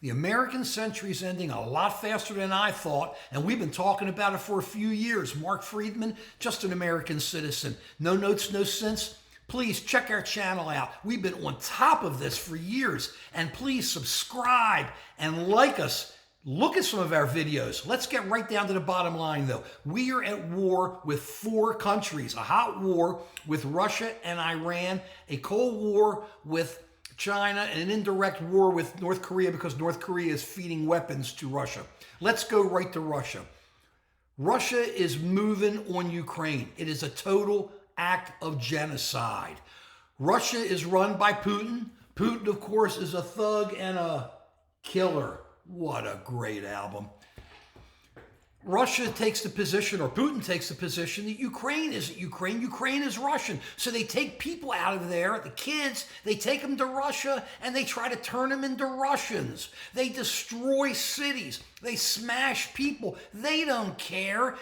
The American century is ending a lot faster than I thought, and we've been talking about it for a few years. Mark Friedman, just an American citizen. No notes, no sense. Please check our channel out. We've been on top of this for years, and please subscribe and like us. Look at some of our videos. Let's get right down to the bottom line, though. We are at war with 4 countries, a hot war with Russia and Iran, a cold war with China, and an indirect war with North Korea because North Korea is feeding weapons to Russia. Let's go right to Russia. Russia is moving on Ukraine. It is a total act of genocide. Russia is run by Putin. Putin, of course, is a thug and a killer. What a great album. Russia takes the position, or Putin takes the position, that Ukraine isn't Ukraine. Ukraine is Russian. So they take people out of there, the kids, they take them to Russia, and they try to turn them into Russians. They destroy cities. They smash people. They don't care.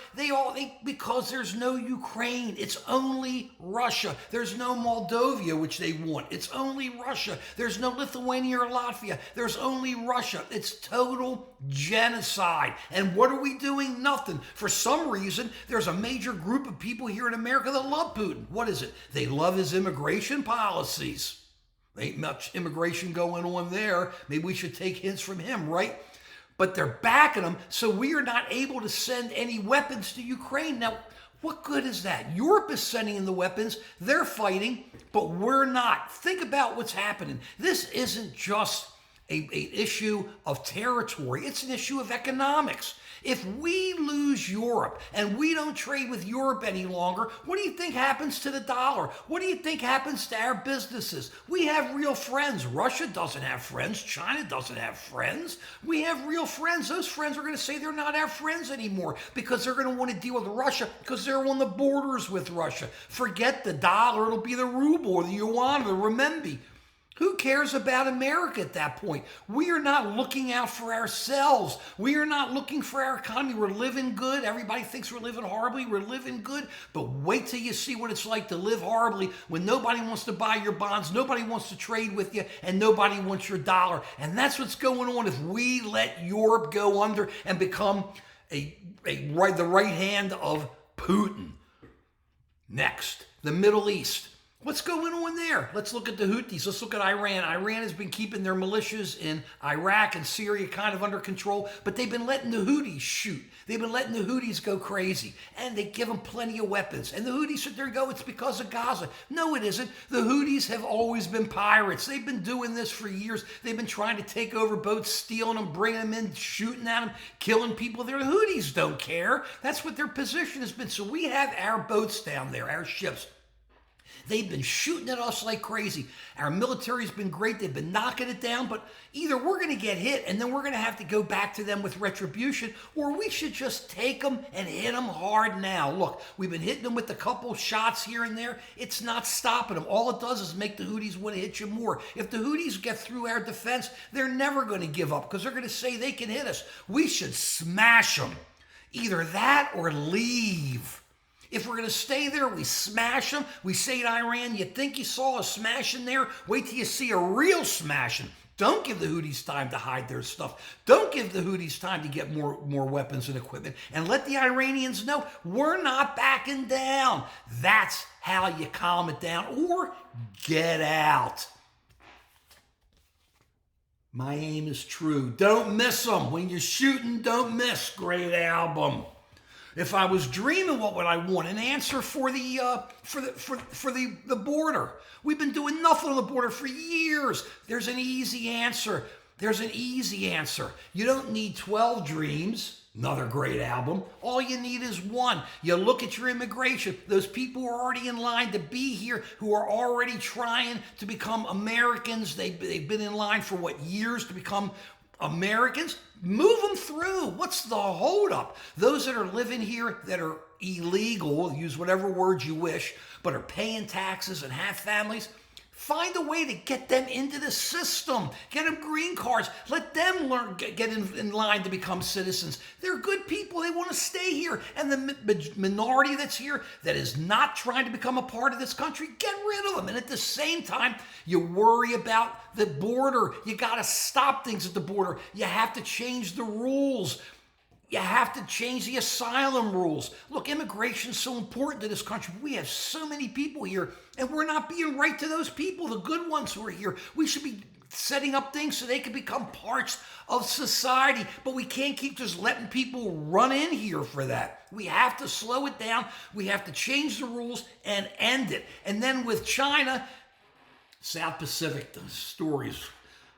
Because there's no Ukraine. It's only Russia. There's no Moldova, which they want. It's only Russia. There's no Lithuania or Latvia. There's only Russia. It's total genocide. And what are we doing? Nothing. For some reason, there's a major group of people here in America that love Putin. What is it? They love his immigration policies. Ain't much immigration going on there. Maybe we should take hints from him, right? But they're backing them, so we are not able to send any weapons to Ukraine. Now, what good is that? Europe is sending in the weapons, they're fighting, but we're not. Think about what's happening. This isn't just an issue of territory, it's an issue of economics. If we lose Europe and we don't trade with Europe any longer, what do you think happens to the dollar? What do you think happens to our businesses? We have real friends. Russia doesn't have friends. China doesn't have friends. We have real friends. Those friends are going to say they're not our friends anymore because they're going to want to deal with Russia because they're on the borders with Russia. Forget the dollar. It'll be the ruble or the yuan or the renminbi. Who cares about America at that point? We are not looking out for ourselves. We are not looking for our economy. We're living good. Everybody thinks we're living horribly. We're living good. But wait till you see what it's like to live horribly when nobody wants to buy your bonds, nobody wants to trade with you, and nobody wants your dollar. And that's what's going on if we let Europe go under and become the right hand of Putin. Next, the Middle East. What's going on there? Let's look at the Houthis. Let's look at Iran. Iran has been keeping their militias in Iraq and Syria kind of under control, but they've been letting the Houthis shoot. They've been letting the Houthis go crazy, and they give them plenty of weapons. And the Houthis sit there and go, it's because of Gaza. No, it isn't. The Houthis have always been pirates. They've been doing this for years. They've been trying to take over boats, stealing them, bringing them in, shooting at them, killing people there. The Houthis don't care. That's what their position has been. So we have our boats down there, our ships. They've been shooting at us like crazy. Our military's been great. They've been knocking it down, but either we're going to get hit and then we're going to have to go back to them with retribution, or we should just take them and hit them hard now. Look, we've been hitting them with a couple shots here and there. It's not stopping them. All it does is make the Houthis want to hit you more. If the Houthis get through our defense, they're never going to give up because they're going to say they can hit us. We should smash them. Either that or leave. If we're going to stay there, we smash them. We say to Iran, you think you saw a smashing there? Wait till you see a real smashing. Don't give the Houthis time to hide their stuff. Don't give the Houthis time to get more weapons and equipment. And let the Iranians know we're not backing down. That's how you calm it down, or get out. My aim is true. Don't miss them. When you're shooting, don't miss. Great album. If I was dreaming, what would I want? An answer for the border. We've been doing nothing on the border for years. There's an easy answer. There's an easy answer. You don't need 12 dreams. Another great album. All you need is one. You look at your immigration. Those people who are already in line to be here, who are already trying to become Americans. They've been in line for years to become Americans. Move them through. What's the holdup? Those that are living here that are illegal, use whatever word you wish, but are paying taxes and have families, Find a way to get them into the system. Get them green cards. Let them learn, get in line to become citizens. They're good people. They want to stay here. And the minority that's here that is not trying to become a part of this country, get rid of them. And at the same time, you worry about the border. You got to stop things at the border. You have to change the rules. You have to change the asylum rules. Look, immigration is so important to this country. We have so many people here, and we're not being right to those people, the good ones who are here. We should be setting up things so they can become parts of society, but we can't keep just letting people run in here for that. We have to slow it down. We have to change the rules and end it. And then with China, South Pacific, the story's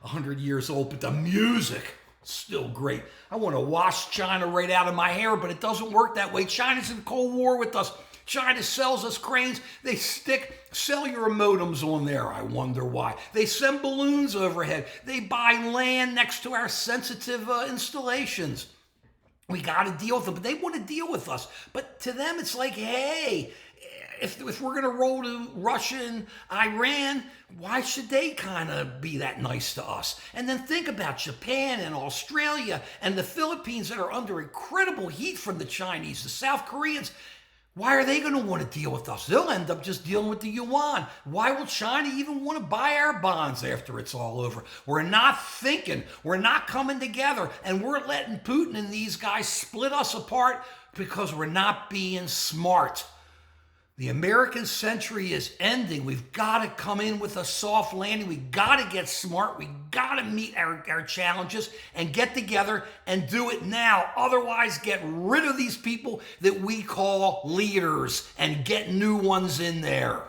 100 years old, but the music, still great. I want to wash China right out of my hair, but it doesn't work that way. China's in Cold War with us. China sells us cranes. They stick cellular modems on there. I wonder why. They send balloons overhead. They buy land next to our sensitive installations. We got to deal with them, but they want to deal with us. But to them, it's like, hey, if we're going to roll to Russia and Iran, why should they kind of be that nice to us? And then think about Japan and Australia and the Philippines that are under incredible heat from the Chinese, the South Koreans. Why are they going to want to deal with us? They'll end up just dealing with the yuan. Why will China even want to buy our bonds after it's all over? We're not thinking. We're not coming together. And we're letting Putin and these guys split us apart because we're not being smart. The American century is ending. We've got to come in with a soft landing. We've got to get smart. We've got to meet our challenges and get together and do it now. Otherwise, get rid of these people that we call leaders and get new ones in there.